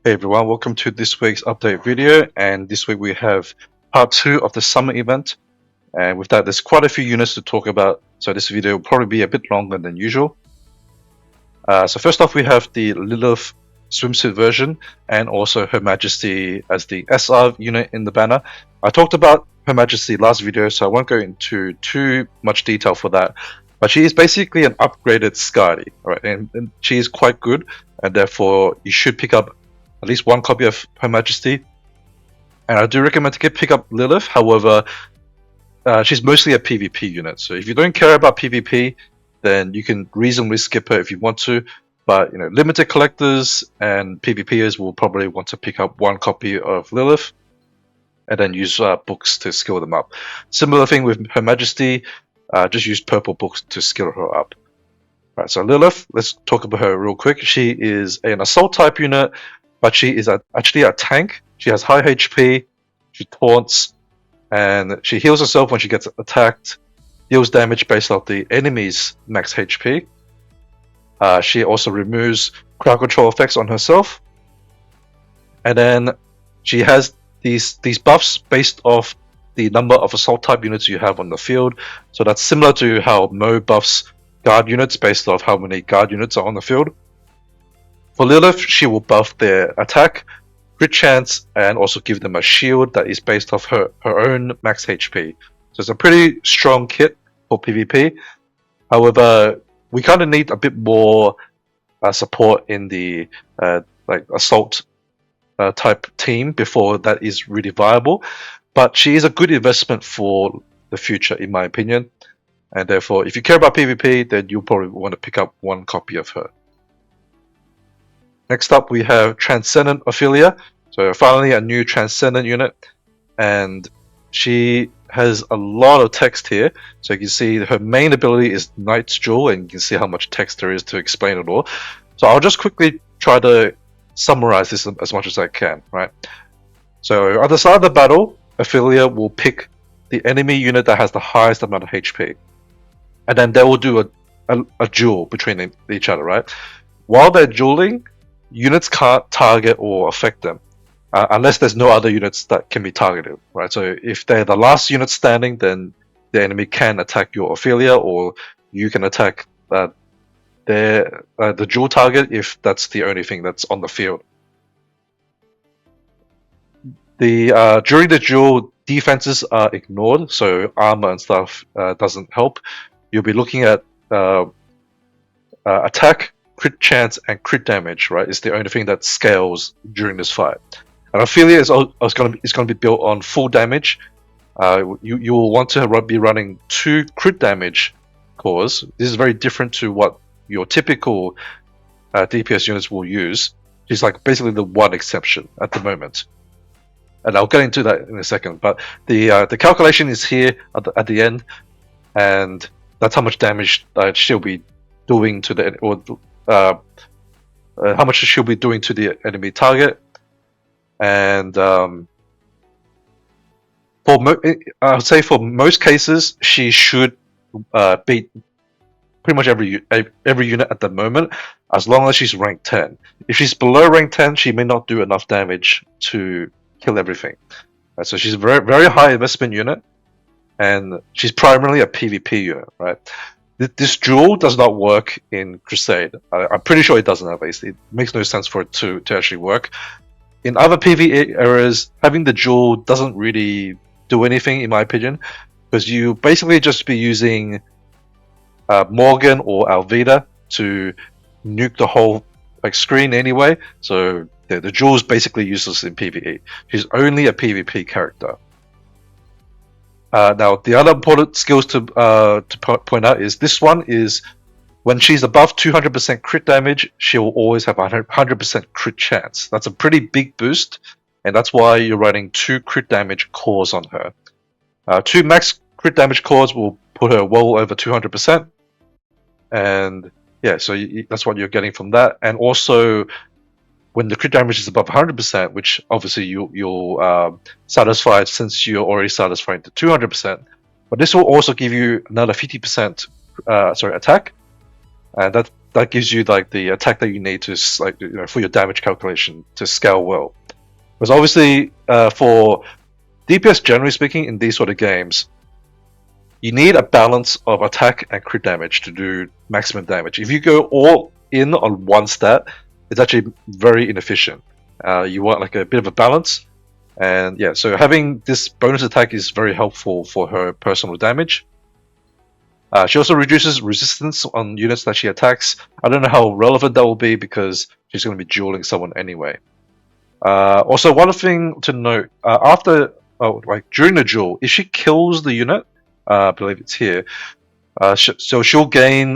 Hey everyone, welcome to this week's update video, and this week we have part 2 of the summer event, and with that there's quite a few units to talk about, so this video will probably be a bit longer than usual. So first off we have the Lilith swimsuit version and also Her Majesty as the SR unit in the banner. I talked about Her Majesty last video, so I won't go into too much detail for that, but she is basically an upgraded Skadi, right? And she is quite good, and therefore you should pick up at least one copy of Her Majesty, and I do recommend to pick up Lilith. However, she's mostly a PvP unit, so if you don't care about PvP, then you can reasonably skip her if you want to. But limited collectors and PvPers will probably want to pick up one copy of Lilith, and then use books to skill them up. Similar thing with Her Majesty, just use purple books to skill her up. Right, so Lilith, let's talk about her real quick. She is an assault type unit, but she is actually a tank. She has high HP, she taunts, and she heals herself when she gets attacked, deals damage based off the enemy's max HP. She also removes crowd control effects on herself. And then she has these buffs based off the number of assault type units you have on the field. So that's similar to how Mo buffs guard units based off how many guard units are on the field. For Lilith, she will buff their attack, crit chance, and also give them a shield that is based off her own max HP. So it's a pretty strong kit for PvP. However, we kind of need a bit more support in the like assault type team before that is really viable. But she is a good investment for the future, in my opinion. And therefore, if you care about PvP, then you'll probably want to pick up one copy of her. Next up, we have Transcendent Ailia. So finally, a new Transcendent unit, and she has a lot of text here. So you can see her main ability is Knight's Jewel, and you can see how much text there is to explain it all. So I'll just quickly try to summarize this as much as I can, right? So at the start of the battle, Ophelia will pick the enemy unit that has the highest amount of HP, and then they will do a duel between each other, right? While they're dueling, units can't target or affect them unless there's no other units that can be targeted, right? So if they're the last unit standing, then the enemy can attack your Ophelia, or you can attack the duel target if that's the only thing that's on the field. During the duel, defenses are ignored, so armor and stuff doesn't help. You'll be looking at attack, crit chance, and crit damage, right? It's the only thing that scales during this fight. And Ophelia is going to be built on full damage. You will want to be running 2 crit damage cores. This is very different to what your typical DPS units will use. She's like basically the one exception at the moment, and I'll get into that in a second. But the calculation is here at the end, and that's how much damage she'll be doing to the how much she'll be doing to the enemy target. And I would say for most cases she should beat pretty much every unit at the moment, as long as she's rank 10. If she's below rank 10, she may not do enough damage to kill everything. So she's a very, very high investment unit, and she's primarily a PvP unit, right? This duel does not work in Crusade. I'm pretty sure it doesn't, at least. It makes no sense for it to actually work. In other PvE areas, having the duel doesn't really do anything, in my opinion, because you basically just be using Morgan or Alvida to nuke the whole screen anyway. So the duel is basically useless in PvE. She's only a PvP character. Now, the other important skills to point out is this one is when she's above 200% crit damage, she will always have 100% crit chance. That's a pretty big boost, and that's why you're running 2 crit damage cores on her. 2 max crit damage cores will put her well over 200%, and yeah, so that's what you're getting from that. And also, when the crit damage is above 100%, which obviously you'll satisfy since you're already satisfying to 200%, but this will also give you another 50% attack, and that that gives you like the attack that you need to like for your damage calculation to scale well. Because obviously, for DPS generally speaking in these sort of games, you need a balance of attack and crit damage to do maximum damage. If you go all in on one stat, it's actually very inefficient. You want like a bit of a balance, and yeah, so having this bonus attack is very helpful for her personal damage. She also reduces resistance on units that she attacks. I don't know how relevant that will be because she's going to be dueling someone anyway. Also, one thing to note, during the duel, if she kills the unit, I believe it's here, so she'll gain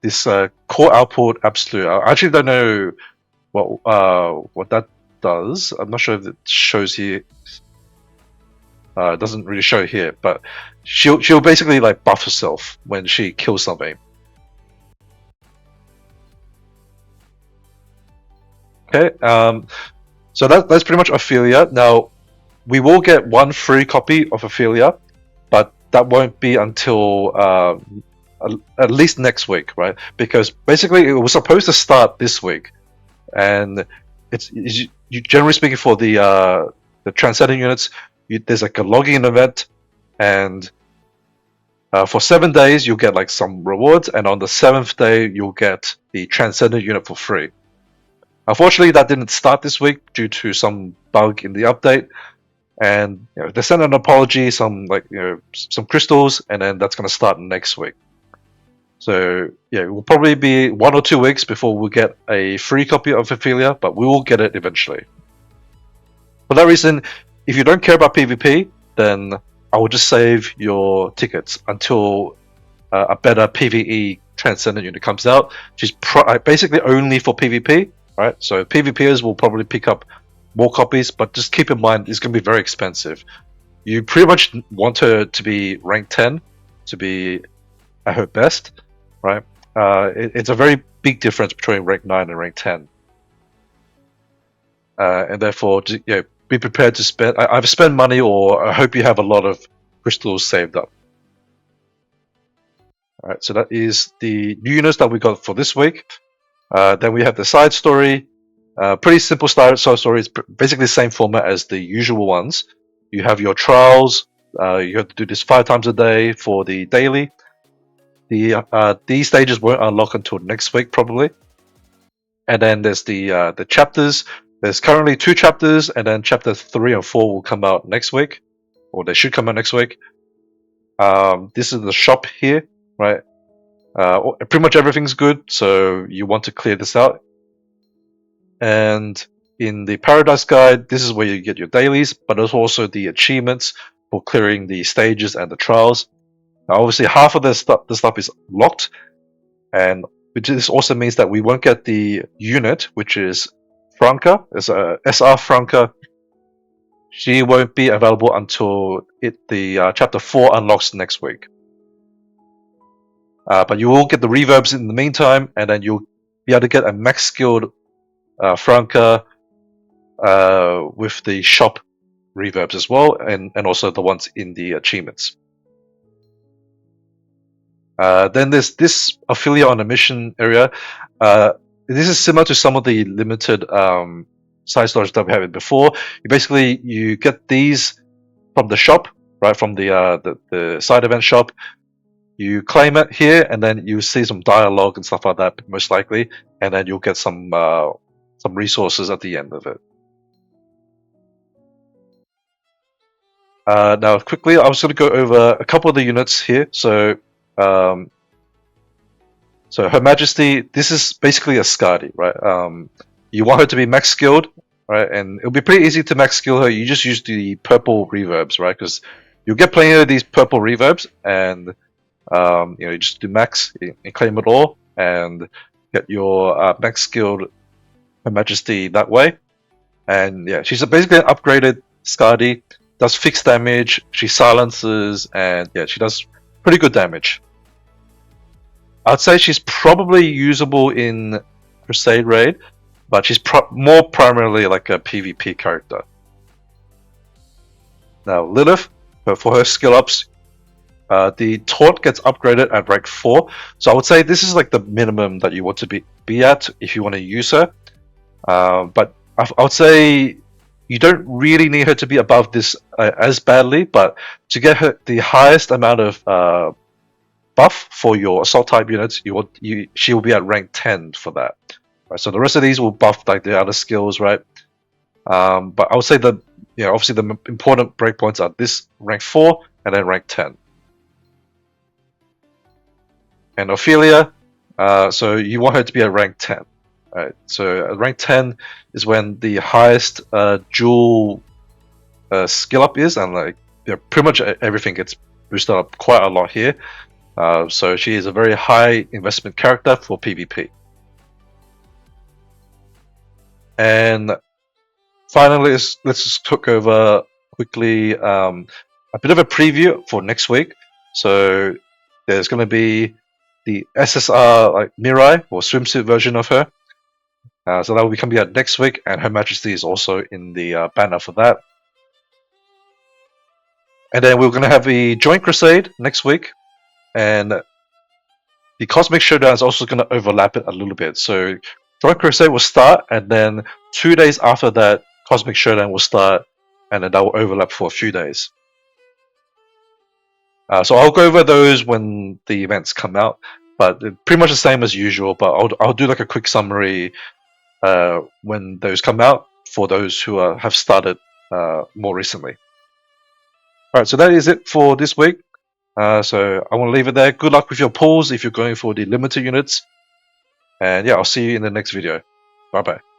this core output absolute. I actually don't know what that does. I'm not sure if it shows here. It doesn't really show here, but she'll basically like buff herself when she kills something. Okay, so that's pretty much Ophelia. Now, we will get one free copy of Ophelia, but that won't be until at least next week, right? Because basically it was supposed to start this week, and it's generally speaking for the Transcendent units, there's like a login event, and for 7 days you'll get like some rewards, and on the 7th day you'll get the Transcendent unit for free. Unfortunately, that didn't start this week due to some bug in the update, and they sent an apology, some crystals, and then that's going to start next week. So yeah, it will probably be 1 or 2 weeks before we get a free copy of Ophelia, but we will get it eventually. For that reason, if you don't care about PvP, then I will just save your tickets until a better PvE Transcendent unit comes out. She's basically only for PvP, right? So PvPers will probably pick up more copies, but just keep in mind it's going to be very expensive. You pretty much want her to be rank 10 to be at her best, right? It's a very big difference between rank 9 and rank 10. And therefore, be prepared to spend, either spend money, or I hope you have a lot of crystals saved up. Alright, so that is the new units that we got for this week. Then we have the side story. Pretty simple side story. It's basically the same format as the usual ones. You have your trials. You have to do this 5 times a day for the daily. These stages won't unlock until next week probably. And then there's the chapters. There's currently 2 chapters, and then chapter 3 and 4 will come out next week, or they should come out next week. This is the shop here, right? Pretty much everything's good, so you want to clear this out. And in the Paradise Guide, this is where you get your dailies, but there's also the achievements for clearing the stages and the trials. Now, obviously, half of the stuff is locked, and this also means that we won't get the unit, which is Franca. It's a SR Franca. She won't be available until the chapter 4 unlocks next week. But you will get the reverbs in the meantime, and then you'll be able to get a max skilled Franca with the shop reverbs as well, and also the ones in the achievements. Then there's this Ophelia on a mission area. This is similar to some of the limited side stories that we had before. You get these from the shop, right, from the side event shop. You claim it here, and then you see some dialogue and stuff like that, most likely, and then you'll get some resources at the end of it. Now, quickly, I was going to go over a couple of the units here. So Her Majesty, this is basically a Skadi, right? You want her to be max skilled, right? And it'll be pretty easy to max skill her. You just use the purple reverbs, right? Because you'll get plenty of these purple reverbs, and you just do max and claim it all, and get your max skilled Her Majesty that way. And yeah, she's basically an upgraded Skadi. Does fixed damage, she silences, and yeah, she does pretty good damage. I'd say she's probably usable in Crusade Raid, but she's more primarily like a PvP character. Now, Lilith, for her skill ups, the taunt gets upgraded at rank 4. So I would say this is like the minimum that you want to be at if you want to use her. But I would say you don't really need her to be above this as badly, but to get her the highest amount of buff for your assault type units, she will be at rank 10 for that. Right, so the rest of these will buff like the other skills, right? But I would say that obviously the important breakpoints are this rank 4 and then rank 10. And Ophelia, so you want her to be at rank 10. Right, so at rank 10 is when the highest dual skill up is, and like pretty much everything gets boosted up quite a lot here. So she is a very high investment character for PvP. And finally, let's just talk over quickly a bit of a preview for next week. So there's going to be the SSR like Mirai or swimsuit version of her. So that will be coming out next week, and Her Majesty is also in the banner for that. And then we're going to have the Joint Crusade next week, and the Cosmic Showdown is also going to overlap it a little bit. So Joint Crusade will start, and then 2 days after that, Cosmic Showdown will start, and then that will overlap for a few days. So I'll go over those when the events come out, but pretty much the same as usual. But I'll do like a quick summary when those come out for those who have started more recently. Alright, so that is it for this week. So I want to leave it there. Good luck with your pulls if you're going for the limited units. And yeah, I'll see you in the next video. Bye bye.